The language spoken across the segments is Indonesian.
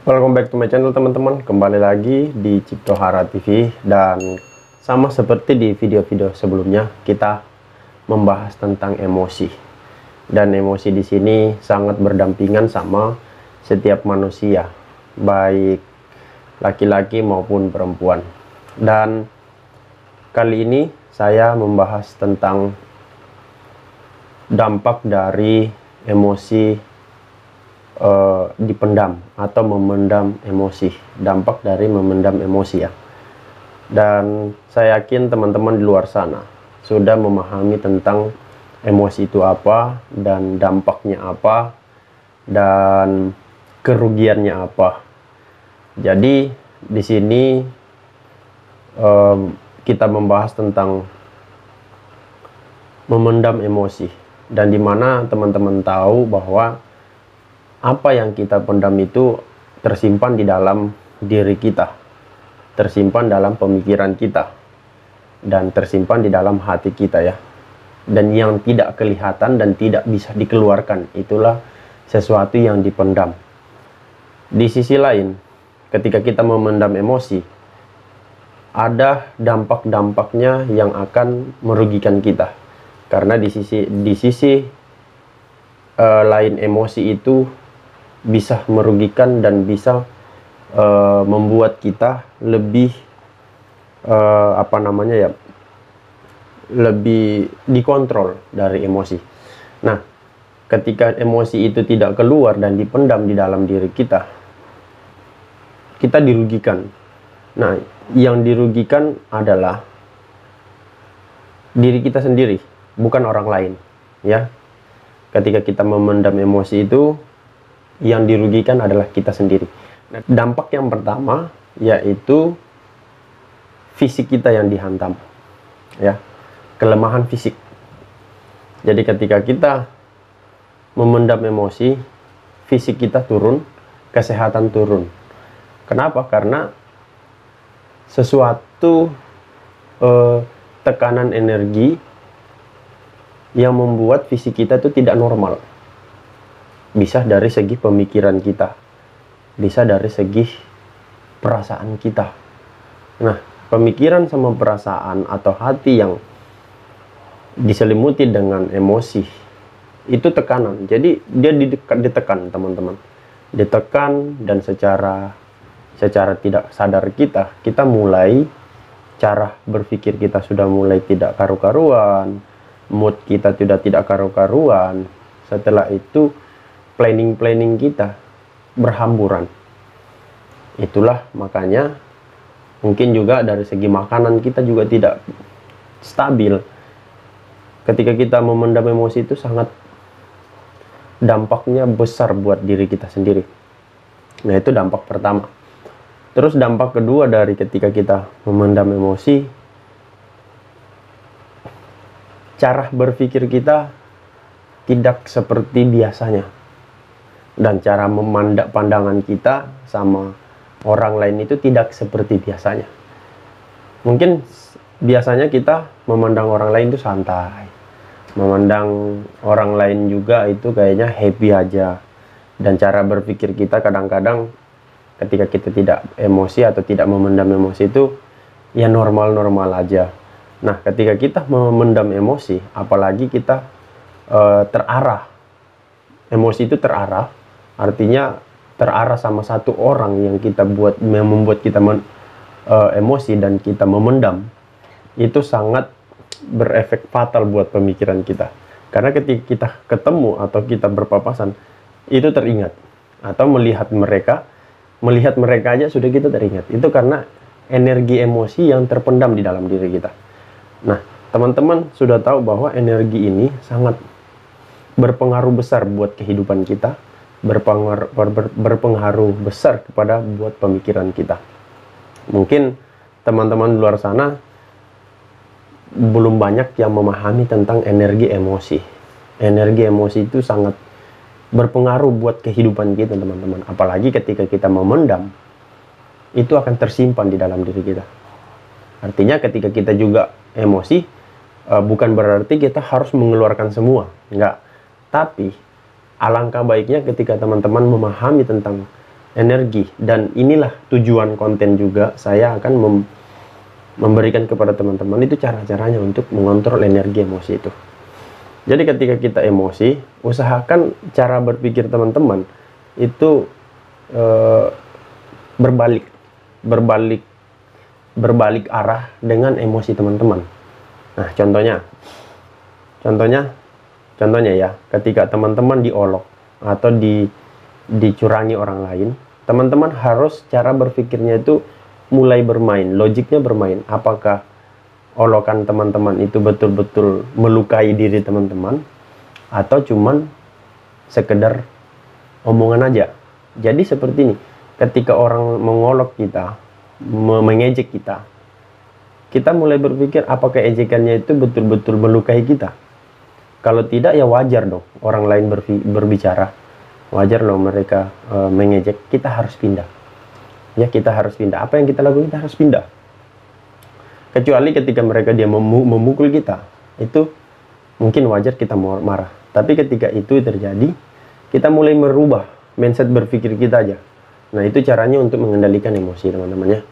Welcome back to my channel teman-teman. Kembali lagi di Ciptohara TV, dan sama seperti di video-video sebelumnya, kita membahas tentang emosi. Dan emosi di sini sangat berdampingan sama setiap manusia, baik laki-laki maupun perempuan. Dan kali ini saya membahas tentang dampak dari emosi dipendam atau memendam emosi, dampak dari memendam emosi ya. Dan saya yakin teman-teman di luar sana sudah memahami tentang emosi itu apa, dan dampaknya apa, dan kerugiannya apa. Jadi di sini kita membahas tentang memendam emosi, dan dimana teman-teman tahu bahwa apa yang kita pendam itu tersimpan di dalam diri kita, tersimpan dalam pemikiran kita, dan tersimpan di dalam hati kita ya. Dan yang tidak kelihatan dan tidak bisa dikeluarkan, itulah sesuatu yang dipendam. Di sisi lain, ketika kita memendam emosi, ada dampak-dampaknya yang akan merugikan kita. Karena di sisi lain, emosi itu bisa merugikan dan bisa membuat kita lebih lebih dikontrol dari emosi. Nah, ketika emosi itu tidak keluar dan dipendam di dalam diri kita, kita dirugikan. Nah, yang dirugikan adalah diri kita sendiri, bukan orang lain ya. Ketika kita memendam emosi itu, yang dirugikan adalah kita sendiri. Nah, dampak yang pertama yaitu fisik kita yang dihantam ya, kelemahan fisik. Jadi ketika kita memendam emosi, fisik kita turun, kesehatan turun. Kenapa? Karena sesuatu tekanan energi yang membuat fisik kita itu tidak normal. Bisa dari segi pemikiran kita, bisa dari segi perasaan kita. Nah, pemikiran sama perasaan atau hati yang diselimuti dengan emosi itu tekanan. Jadi dia ditekan teman-teman, ditekan, dan secara tidak sadar kita mulai, cara berpikir kita sudah mulai tidak karu-karuan, mood kita tidak karu-karuan. Setelah itu planning kita berhamburan. Itulah makanya mungkin juga dari segi makanan kita juga tidak stabil. Ketika kita memendam emosi itu sangat dampaknya besar buat diri kita sendiri. Nah, itu dampak pertama. Terus dampak kedua dari ketika kita memendam emosi, cara berpikir kita tidak seperti biasanya. Dan cara memandang pandangan kita sama orang lain itu tidak seperti biasanya. Mungkin biasanya kita memandang orang lain itu santai, memandang orang lain juga itu kayaknya happy aja. Dan cara berpikir kita kadang-kadang ketika kita tidak emosi atau tidak memendam emosi itu ya normal-normal aja. Nah, ketika kita memendam emosi, apalagi kita terarah, emosi itu terarah, artinya terarah sama satu orang yang membuat kita emosi dan kita memendam, itu sangat berefek fatal buat pemikiran kita. Karena ketika kita ketemu atau kita berpapasan, itu teringat, atau melihat mereka aja sudah kita teringat. Itu karena energi emosi yang terpendam di dalam diri kita. Nah, teman-teman sudah tahu bahwa energi ini sangat berpengaruh besar buat kehidupan kita, berpengaruh besar kepada buat pemikiran kita. Mungkin teman-teman di luar sana belum banyak yang memahami tentang energi emosi. Energi emosi itu sangat berpengaruh buat kehidupan kita teman-teman. Apalagi ketika kita memendam, itu akan tersimpan di dalam diri kita. Artinya ketika kita juga emosi, bukan berarti kita harus mengeluarkan semua, enggak. Tapi alangkah baiknya ketika teman-teman memahami tentang energi. Dan inilah tujuan konten juga, saya akan memberikan kepada teman-teman itu cara-caranya untuk mengontrol energi emosi itu. Jadi ketika kita emosi, usahakan cara berpikir teman-teman itu berbalik arah dengan emosi teman-teman. Nah, contohnya ya, ketika teman-teman diolok atau dicurangi orang lain, teman-teman harus cara berpikirnya itu mulai bermain, logiknya bermain. Apakah olokan teman-teman itu betul-betul melukai diri teman-teman atau cuman sekedar omongan aja. Jadi seperti ini, ketika orang mengolok kita, mengejek kita, kita mulai berpikir apakah ejekannya itu betul-betul melukai kita. Kalau tidak, ya wajar dong orang lain berbicara, wajar loh mereka mengejek. Kita harus pindah, ya kita harus pindah. Apa yang kita lakukan, kita harus pindah. Kecuali ketika mereka dia memukul kita, itu mungkin wajar kita marah. Tapi ketika itu terjadi, kita mulai merubah mindset berpikir kita aja. Nah, itu caranya untuk mengendalikan emosi, teman-teman ya.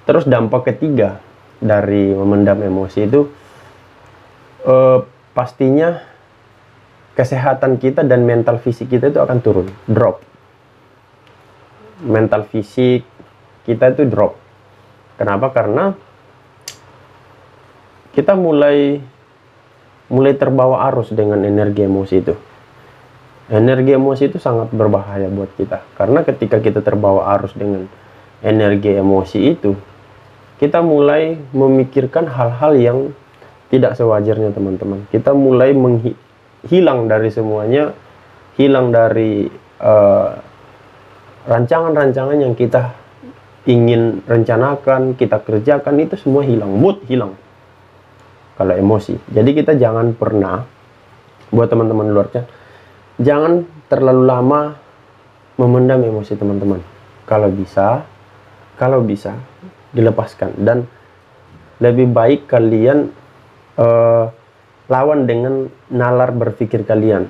Terus dampak ketiga dari memendam emosi itu pastinya kesehatan kita dan mental fisik kita itu akan turun, drop. Mental fisik kita itu drop. Kenapa? Karena kita mulai terbawa arus dengan energi emosi itu. Energi emosi itu sangat berbahaya buat kita. Karena ketika kita terbawa arus dengan energi emosi itu, kita mulai memikirkan hal-hal yang tidak sewajarnya, teman-teman. Kita mulai hilang dari semuanya, hilang dari rancangan-rancangan yang kita ingin rencanakan, kita kerjakan, itu semua hilang, mood hilang. Kalau emosi, jadi kita jangan pernah, buat teman-teman luar sana, jangan terlalu lama memendam emosi teman-teman. Kalau bisa dilepaskan, dan lebih baik kalian lawan dengan nalar berpikir kalian,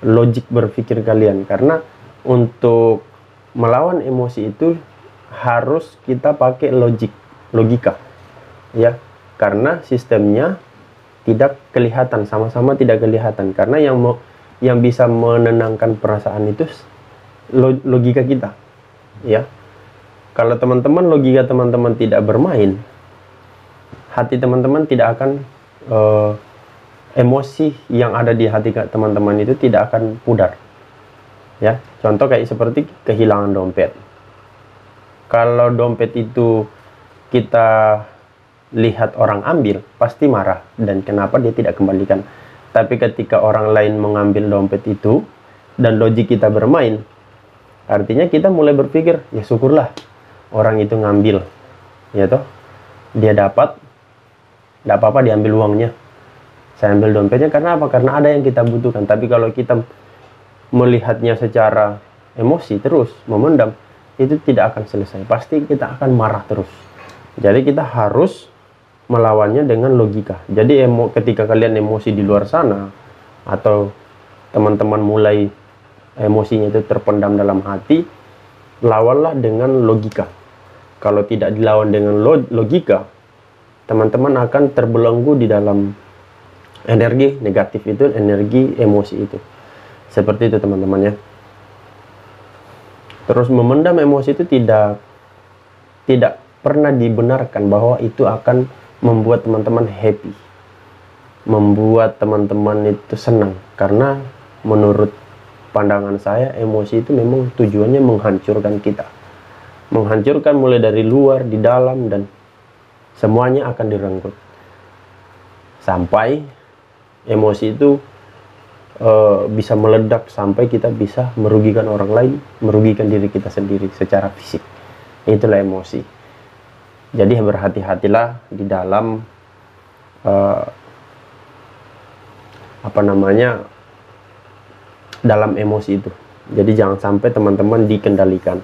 logik berpikir kalian. Karena untuk melawan emosi itu harus kita pakai logika, ya. Karena sistemnya tidak kelihatan, sama-sama tidak kelihatan. Karena yang bisa menenangkan perasaan itu logika kita, ya. Kalau teman-teman logika teman-teman tidak bermain, hati teman-teman tidak akan emosi yang ada di hati teman-teman itu tidak akan pudar, ya. Contoh kayak seperti kehilangan dompet. Kalau dompet itu kita lihat orang ambil, pasti marah, dan kenapa dia tidak kembalikan. Tapi ketika orang lain mengambil dompet itu dan logik kita bermain, artinya kita mulai berpikir, ya syukurlah orang itu ngambil, ya toh, dia dapat, tidak apa-apa diambil uangnya, saya ambil dompetnya. Karena apa? Karena ada yang kita butuhkan. Tapi kalau kita melihatnya secara emosi terus, memendam, itu tidak akan selesai, pasti kita akan marah terus. Jadi kita harus melawannya dengan logika. Jadi ketika kalian emosi di luar sana, atau teman-teman mulai emosinya itu terpendam dalam hati, lawanlah dengan logika. Kalau tidak dilawan dengan logika, teman-teman akan terbelenggu di dalam energi negatif itu, energi emosi itu. Seperti itu, teman-teman ya. Terus memendam emosi itu tidak pernah dibenarkan bahwa itu akan membuat teman-teman happy, membuat teman-teman itu senang. Karena menurut pandangan saya, emosi itu memang tujuannya menghancurkan kita, menghancurkan mulai dari luar, di dalam, dan semuanya akan direnggut sampai emosi itu bisa meledak sampai kita bisa merugikan orang lain, merugikan diri kita sendiri secara fisik. Itulah emosi. Jadi berhati-hatilah di dalam dalam emosi itu. Jadi jangan sampai teman-teman dikendalikan.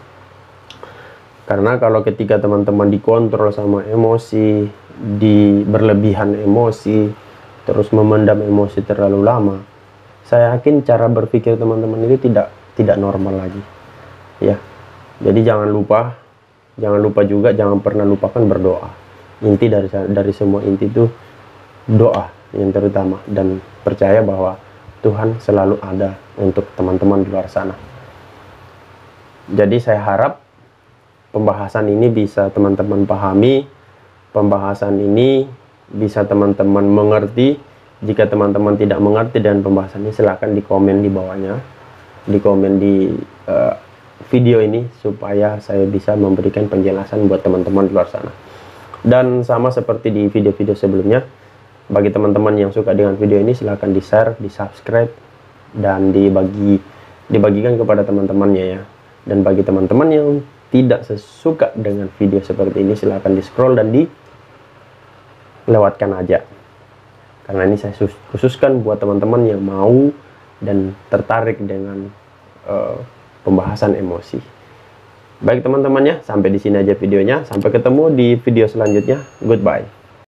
Karena kalau ketika teman-teman dikontrol sama emosi, berlebihan emosi, terus memendam emosi terlalu lama, saya yakin cara berpikir teman-teman itu tidak normal lagi, ya. Jadi jangan lupa juga, jangan pernah lupakan berdoa. Inti dari semua inti itu doa yang terutama, dan percaya bahwa Tuhan selalu ada untuk teman-teman di luar sana. Jadi saya harap pembahasan ini bisa teman-teman pahami, pembahasan ini bisa teman-teman mengerti. Jika teman-teman tidak mengerti dan pembahasan ini, silahkan di komen di bawahnya, di komen di video ini, supaya saya bisa memberikan penjelasan buat teman-teman di luar sana. Dan sama seperti di video-video sebelumnya, bagi teman-teman yang suka dengan video ini, silahkan di share, di subscribe, dan dibagikan kepada teman-temannya ya. Dan bagi teman-teman yang tidak sesuka dengan video seperti ini, silahkan di scroll dan dilewatkan aja, karena ini saya khususkan buat teman-teman yang mau dan tertarik dengan pembahasan emosi. Baik teman-temannya, sampai di sini aja videonya. Sampai ketemu di video selanjutnya. Goodbye.